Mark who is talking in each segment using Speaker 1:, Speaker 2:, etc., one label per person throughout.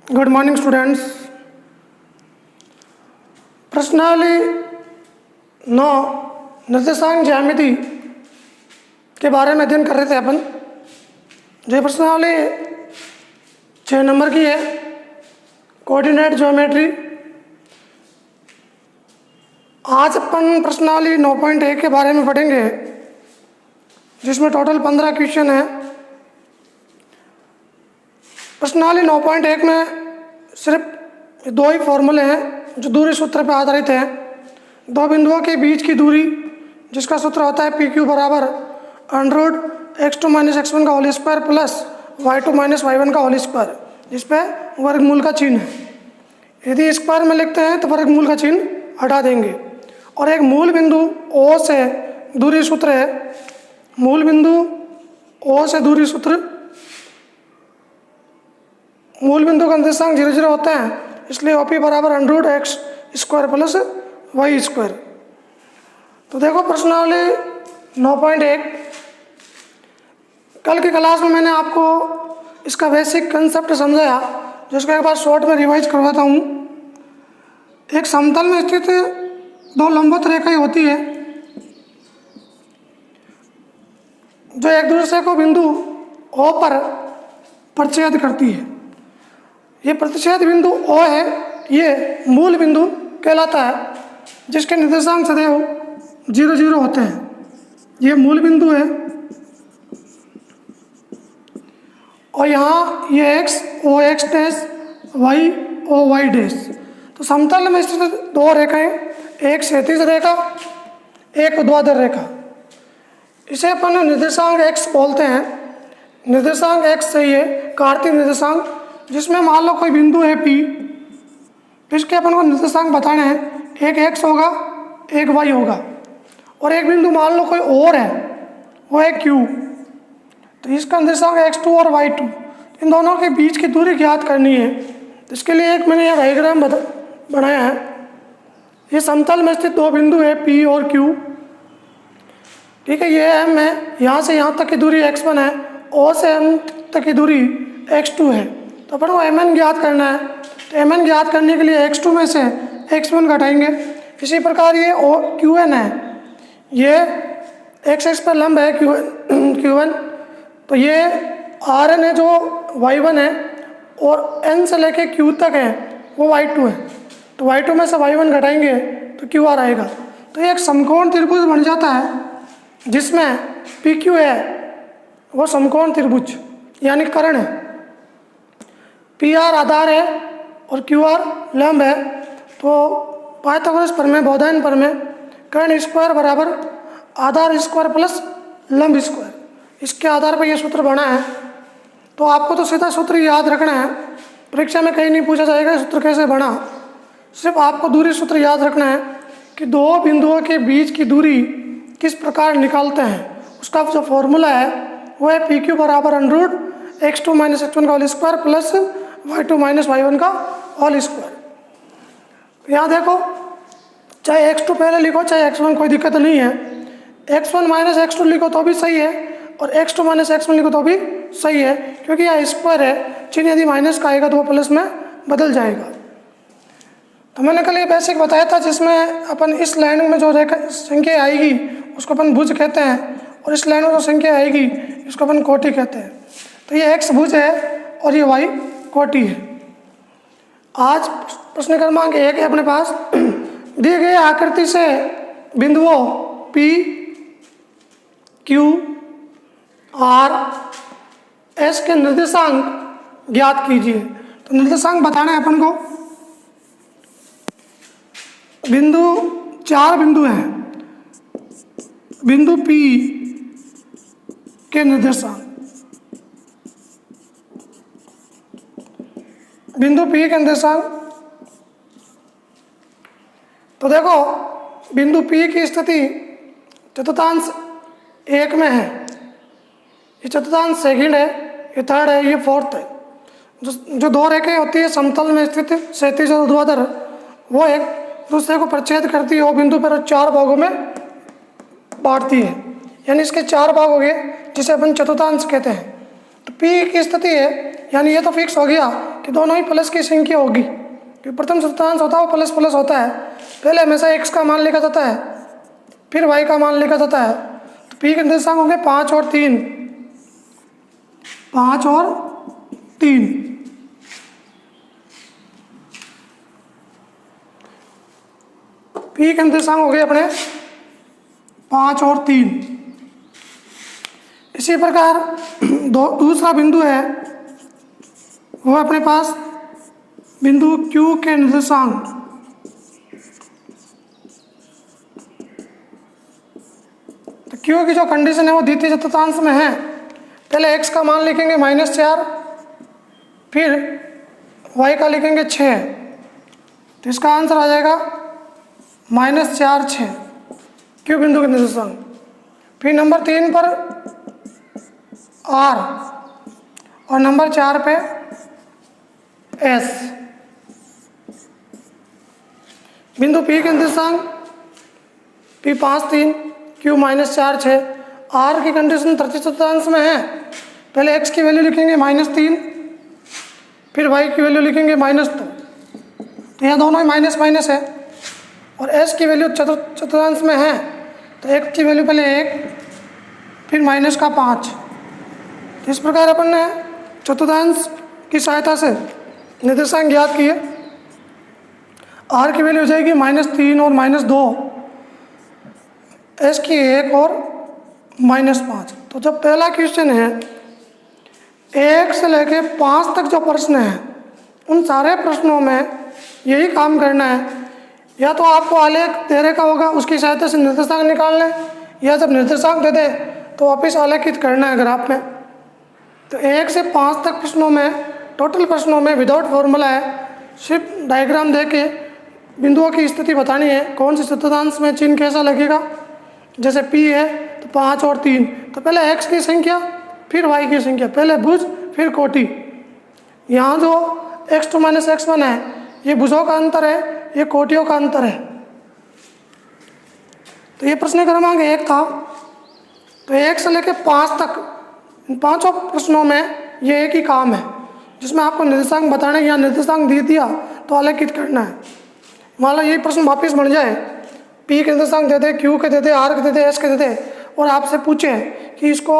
Speaker 1: Good morning students. प्रश्नावली 9 निर्देशांक ज्यामिति के बारे में अध्ययन कर रहे थे अपन। जो प्रश्नावली 6 नंबर की है, कोऑर्डिनेट ज्योमेट्री। आज अपन प्रश्नावली 9.1 के बारे में पढ़ेंगे, जिसमें टोटल 15 क्वेश्चन है। प्रश्नावली 9.1 में सिर्फ 2 ही फॉर्मूले हैं जो दूरी सूत्र पर आधारित हैं। दो बिंदुओं के बीच की दूरी, जिसका सूत्र होता है PQ बराबर √x2 - x1 का whole square plus y2 - y1 का होल स्क्वायर, जिस पे वर्गमूल का चिन्ह है। यदि स्क्वायर में लिखते हैं तो वर्गमूल का चिन्ह हटा देंगे। और एक मूल बिंदु O से दूरी सूत्र है। मूल बिंदु O से दूरी सूत्र, मूल बिंदु का निर्देशांक 0, 0 होता है, इसलिए OP बराबर √x² प्लस y²। तो देखो प्रश्नावली 9.1, कल की क्लास में मैंने आपको इसका बेसिक कंसेप्ट समझाया, जिसको एक बार शॉर्ट में रिवाइज करवाता हूँ। एक समतल में स्थित 2 लंबवत रेखाएं होती है जो एक दूसरे को बिंदु O पर प्रतिच्छेद करती है। ये प्रतिच्छेद बिंदु O है, ये मूल बिंदु कहलाता है, जिसके निर्देशांक सदैव 0, 0 होते हैं। ये मूल बिंदु है और यहाँ ये x OX dash y OY dash. तो समतल में स्थित 2 रेखाएं, एक क्षैतिज रेखा, एक ऊर्ध्वाधर रेखा। इसे अपन निर्देशांक x बोलते हैं। निर्देशांक x से ये कार्तीय निर्देशांक, जिसमें मान लो कोई बिंदु है P, इसके अपन को निर्देशांक बताने हैं। एक x होगा, एक y होगा, और एक बिंदु मान लो कोई और है, वो है Q। तो इसका निर्देशांक x2 और y2, इन दोनों के बीच की दूरी ज्ञात करनी है। तो इसके लिए एक मैंने यह डायग्राम बनाया है। ये समतल में स्थित 2 बिंदु है P और Q, ठीक है। ये M है, यहाँ से यहाँ तक की दूरी x1 है, O से M तक की दूरी x2 है। तो अपन को Mn ज्ञात करना है। तो Mn ज्ञात करने के लिए x2 में से x1 घटाएंगे। इसी प्रकार ये Qn है, ये x पर लंब है Q1, तो ये Rn है जो y1 है, और n से लेके Q तक है वो y2 है। तो y2 में से y1 घटाएंगे तो QR आएगा। तो ये एक समकोण त्रिभुज बन जाता है, जिसमें PQ है वो समकोण त्रिभुज यानी कर्ण है, PR आधार है और QR लंब है। तो पाइथागोरस प्रमेय, बोधायन प्रमेय, कर्ण स्क्वायर बराबर आधार स्क्वायर प्लस लंब स्क्वायर, इसके आधार पर यह सूत्र बना है। तो आपको तो सीधा सूत्र याद रखना है, परीक्षा में कहीं नहीं पूछा जाएगा सूत्र कैसे बना। सिर्फ आपको दूरी सूत्र याद रखना है कि 2 बिंदुओं के बीच की दूरी किस प्रकार निकालते हैं। उसका जो फॉर्मूला है वो है PQ बराबर √x2 - x1 का whole square plus y2 - y1 का होल स्क्वायर। यहाँ देखो, चाहे x2 पहले लिखो चाहे x1, कोई दिक्कत नहीं है। x1 - x2 लिखो तो भी सही है, और x2 - x1 लिखो तो भी सही है, क्योंकि यह स्क्वायर है। चिन्ह यदि माइनस का आएगा तो वो प्लस में बदल जाएगा। तो मैंने कल ये बेसिक बताया था, जिसमें अपन इस लाइन में जो रेखा संख्या आएगी उसको अपन भुज कहते हैं, और इस लाइन में जो संख्या आएगी इसको अपन कोटि कहते हैं। तो ये x भुज है और ये y कोटि है। आज प्रश्न क्रमांक 1 है अपने पास। दिए गए आकृति से बिंदुओं P, Q, R, S के निर्देशांक ज्ञात कीजिए। तो निर्देशांक बताना है अपन को। बिंदु 4 बिंदु हैं। बिंदु P के निर्देशांक, बिंदु P के निर्देशांक। तो देखो, बिंदु P की स्थिति चतुर्थांश 1 में है, ये चतुर्थांश सेकंड है, ये थर्ड है, ये फोर्थ है। जो 2 रेखाएं होती है समतल में स्थित क्षैतिज और ऊर्ध्वाधर, वो एक दूसरे को प्रतिच्छेद करती है, वो बिंदु पर 4 भागों में बांटती है, यानी इसके 4 भाग हो गए, जिसे अपन चतुर्थांश कहते हैं। तो P की स्थिति है, यानी ये तो फिक्स हो गया कि दोनों ही प्लस की संख्या होगी, कि प्रथम चतुर्थांश होता है वो प्लस प्लस होता है। पहले हमेशा x का मान लिखा जाता है, फिर y का मान लिखा जाता है। तो p के निर्देशांक होंगे 5 और 3, 5 और 3। p के निर्देशांक हो गए अपने 5 और 3। इसी प्रकार दूसरा बिंदु है वो अपने पास बिंदु Q के निर्देशांक। तो Q की जो कंडीशन है वो द्वितीय चतुर्थांश में है। पहले x का मान लिखेंगे -4, फिर y का लिखेंगे 6, तो इसका आंसर आ जाएगा -4, 6 Q बिंदु के निर्देशांक। फिर नंबर 3 पर R और नंबर 4 पे S। बिंदु P के निर्देशांक P 5, 3, Q -4, 6। R की कंडीशन तृतीय चतुर्थांश में है। पहले x की वैल्यू लिखेंगे -3, फिर y की वैल्यू लिखेंगे -2, तो यहाँ दोनों ही माइनस माइनस है। और s की वैल्यू चतुर्थांश में है, तो x की वैल्यू पहले 1, फिर -5। तो इस प्रकार अपन ने चतुर्थांश की सहायता से निर्देशांक ज्ञात किए। r की वैल्यू हो जाएगी -3 और -2, s की 1 और -5। तो जब पहला क्वेश्चन है 1 से लेके 5 तक जो प्रश्न है, उन सारे प्रश्नों में यही काम करना है। या तो आपको आलेख दे रखा होगा, उसकी सहायता से निर्देशांक निकाल लें, या जब निर्देशांक दे दे तो वापस आलेखित करना है ग्राफ में। तो 1 से 5 तक प्रश्नों में, टोटल प्रश्नों में विदाउट फॉर्मूला है, सिर्फ डायग्राम दे के बिंदुओं की स्थिति बतानी है, कौन से चतुर्थांश में चिन्ह कैसा लगेगा। जैसे P है तो 5 और 3, तो पहले x की संख्या फिर y की संख्या, पहले भुज फिर कोटि। यहाँ जो x2 - x1 है ये भुजों का अंतर है, ये कोटियों का अंतर है। तो ये प्रश्न क्रमांक 1 था। तो 1 से लेकर 5 तक, इन पाँचों प्रश्नों में ये एक ही काम है, जिसमें आपको निर्देशांक बताने या निर्देशांक दे दिया तो आलेखित करना है। मान लो ये प्रश्न वापिस बन जाए, P के निर्देशांक दे दे, Q के दे दे, R के दे दे, S के दे दे, और आपसे पूछे कि इसको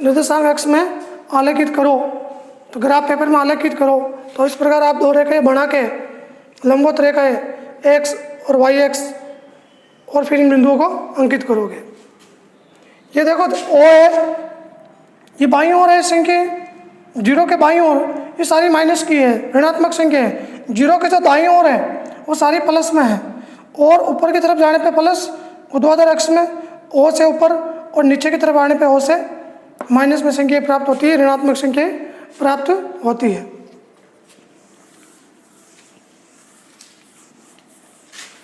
Speaker 1: निर्देशांक x में आलेखित करो, तो ग्राफ पेपर में आलेखित करो। तो इस प्रकार आप दो रेखाएं बना के लंबवत रेखाएं x और y और फिर इन बिंदुओं को अंकित करोगे। ये देखो O है, ये बाईं ओर है संख्या, 0 के बाईं ओर ये सारी माइनस की है, ऋणात्मक संख्या है। 0 के जो दाईं ओर है वो सारी प्लस में है, और ऊपर की तरफ जाने पे प्लस, ऊर्ध्वाधर अक्ष में O से ऊपर, और नीचे की तरफ आने पे O से माइनस में संख्या प्राप्त होती है, ऋणात्मक संख्या प्राप्त होती है।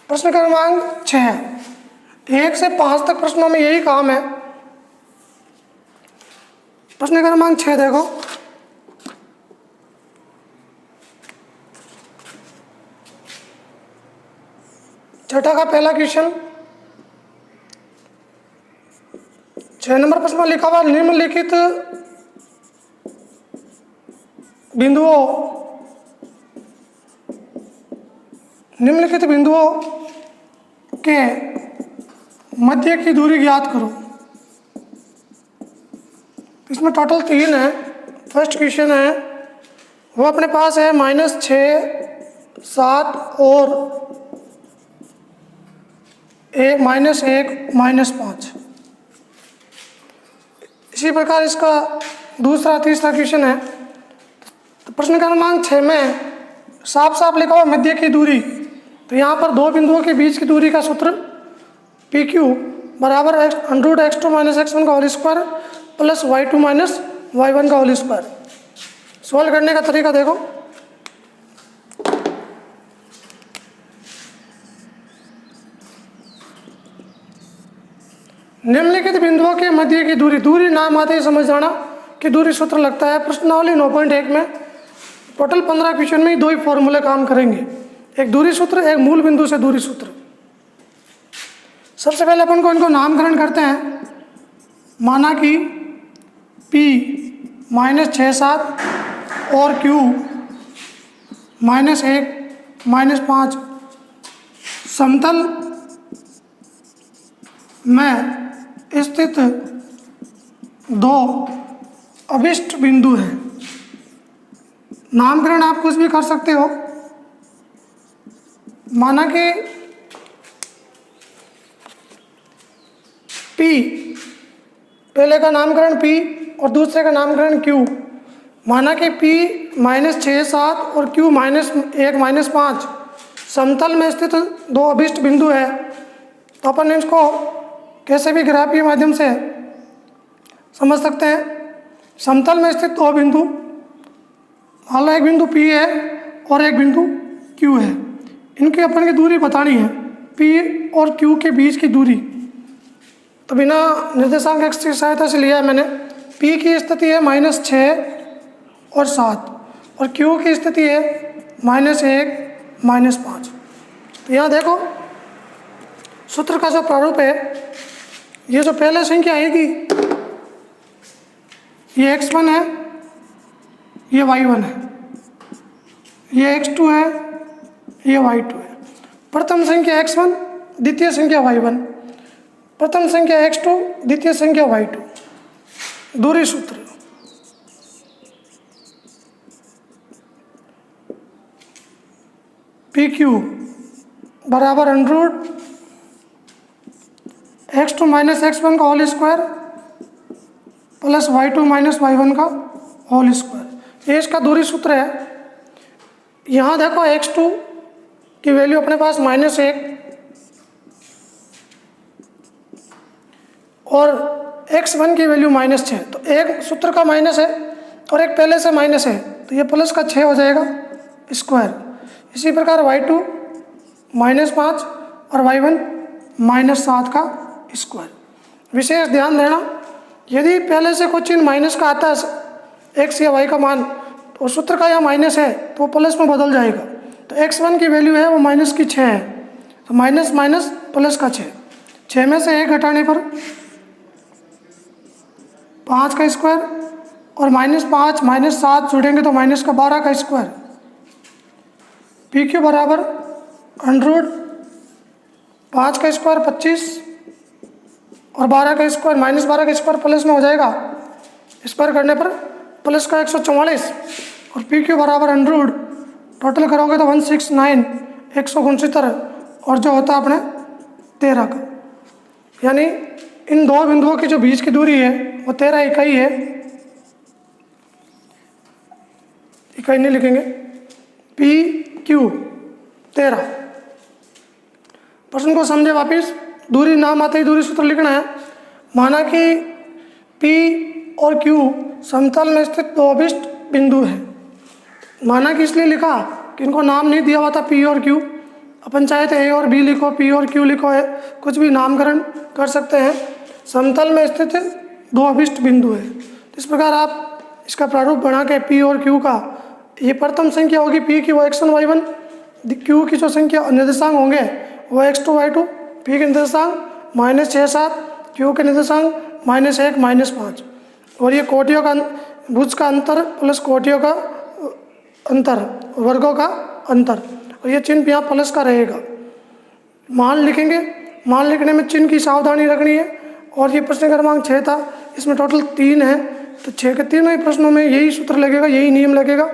Speaker 1: प्रश्न क्रमांक 6, 1 से 5 तक प्रश्नों में यही काम है। प्रश्न क्रमांक 6 देखो, छठा का पहला क्वेश्चन, 6 नंबर प्रश्न में लिखा हुआ निम्नलिखित बिंदुओं के मध्य की दूरी ज्ञात करो। इसमें टोटल 3 है। फर्स्ट क्वेश्चन है वो अपने पास है -6, 7 और -1, -5। इसी प्रकार इसका दूसरा तीसरा क्वेश्चन है। तो प्रश्न क्रमांक 6 में साफ साफ लिखा हुआ मध्य की दूरी। तो यहाँ पर दो बिंदुओं के बीच की दूरी का सूत्र PQ बराबर √x2 - x1 का whole square plus y2 - y1 का होल स्क्वायर। सॉल्व करने का तरीका देखो, निम्नलिखित बिंदुओं के मध्य की दूरी नाम आते ही समझ जाना कि दूरी सूत्र लगता है। प्रश्नावली 9.1 में टोटल 15 क्वेश्चन में 2 ही फॉर्मूले काम करेंगे, एक दूरी सूत्र, एक मूल बिंदु से दूरी सूत्र। सबसे पहले अपन को इनको नामकरण करते हैं। माना कि P -6, 7 और Q -1 -5 समतल में स्थित दो अभिष्ट बिंदु हैं। नामकरण आप कुछ भी कर सकते हो। माना कि P, पहले का नामकरण P और दूसरे का नामकरण Q। माना कि P -6 7 और Q -1 -5 समतल में स्थित दो अभिष्ट बिंदु है। तो अपन इसको कैसे भी ग्राफ के माध्यम से समझ सकते हैं। समतल में स्थित दो बिंदु, मान लो एक बिंदु P है और एक बिंदु Q है। इनकी अपन की दूरी बतानी है, P और Q के बीच की दूरी। तो बिना निर्देशांक x की सहायता से लिया है मैंने। P की स्थिति है -6 और 7 और Q की स्थिति है -1 -5। तो यहाँ देखो सूत्र का जो प्रारूप है, ये जो पहले संख्या आएगी ये x1 है, ये y1 है, ये x2 है, ये y2 है। प्रथम संख्या x1, द्वितीय संख्या y1, प्रथम संख्या x2, द्वितीय संख्या y2। दूरी सूत्र PQ बराबर √ x2 - x1 का whole square plus y2 - y1 का होल स्क्वायर। ये इसका दूरी सूत्र है। यहाँ देखो x2 की वैल्यू अपने पास -1 और x1 की वैल्यू -6। तो एक सूत्र का माइनस है और एक पहले से माइनस है, तो ये प्लस का 6 हो जाएगा स्क्वायर। इसी प्रकार y2 -5 और y1 -7 का स्क्वायर। विशेष ध्यान देना, यदि पहले से कोई चिन्ह माइनस का आता है x या y का मान, तो सूत्र का यहाँ माइनस है तो वो प्लस में बदल जाएगा। तो x1 की वैल्यू है वो -6 है, तो माइनस माइनस प्लस का 6 में से 1 घटाने पर 5 का स्क्वायर और -5 -7 जोड़ेंगे तो -12 का स्क्वायर। PQ बराबर √ 5 का स्क्वायर 25 और 12 का स्क्वायर -12 का स्क्वायर प्लस में हो जाएगा, स्क्वायर करने पर प्लस का 144 और PQ बराबर √ टोटल करोगे तो 169 169 और जो होता है अपने 13 का। यानी इन दो बिंदुओं की जो बीच की दूरी है वो 13 इकाई है। इकाई नहीं लिखेंगे, PQ 13। प्रश्न को समझे वापिस। दूरी नाम आते ही दूरी सूत्र लिखना है। माना कि P और Q समतल में स्थित दो अभिष्ट बिंदु है। माना कि इसलिए लिखा कि इनको नाम नहीं दिया हुआ था P और Q। अपन चाहे तो A और B लिखो, P और Q लिखो, है कुछ भी नामकरण कर सकते हैं। समतल में स्थित दो अभिष्ट बिंदु है। तो इस प्रकार आप इसका प्रारूप बना के P और Q का, ये प्रथम संख्या होगी P की वो x1 y1, Q की जो संख्या निर्देशांक होंगे वो x2 y2, P के निर्देशांक -6 7, Q के निर्देशांक -1 -5 और ये कोटियों का भुज का अंतर प्लस कोटियों का अंतर, वर्गों का अंतर, और ये चिन्ह यहाँ प्लस का रहेगा। मान लिखेंगे, मान लिखने में चिन्ह की सावधानी रखनी है। और ये प्रश्न क्रमांक 6 था, इसमें टोटल 3 है, तो 6 के तीनों ही प्रश्नों में यही सूत्र लगेगा, यही नियम लगेगा।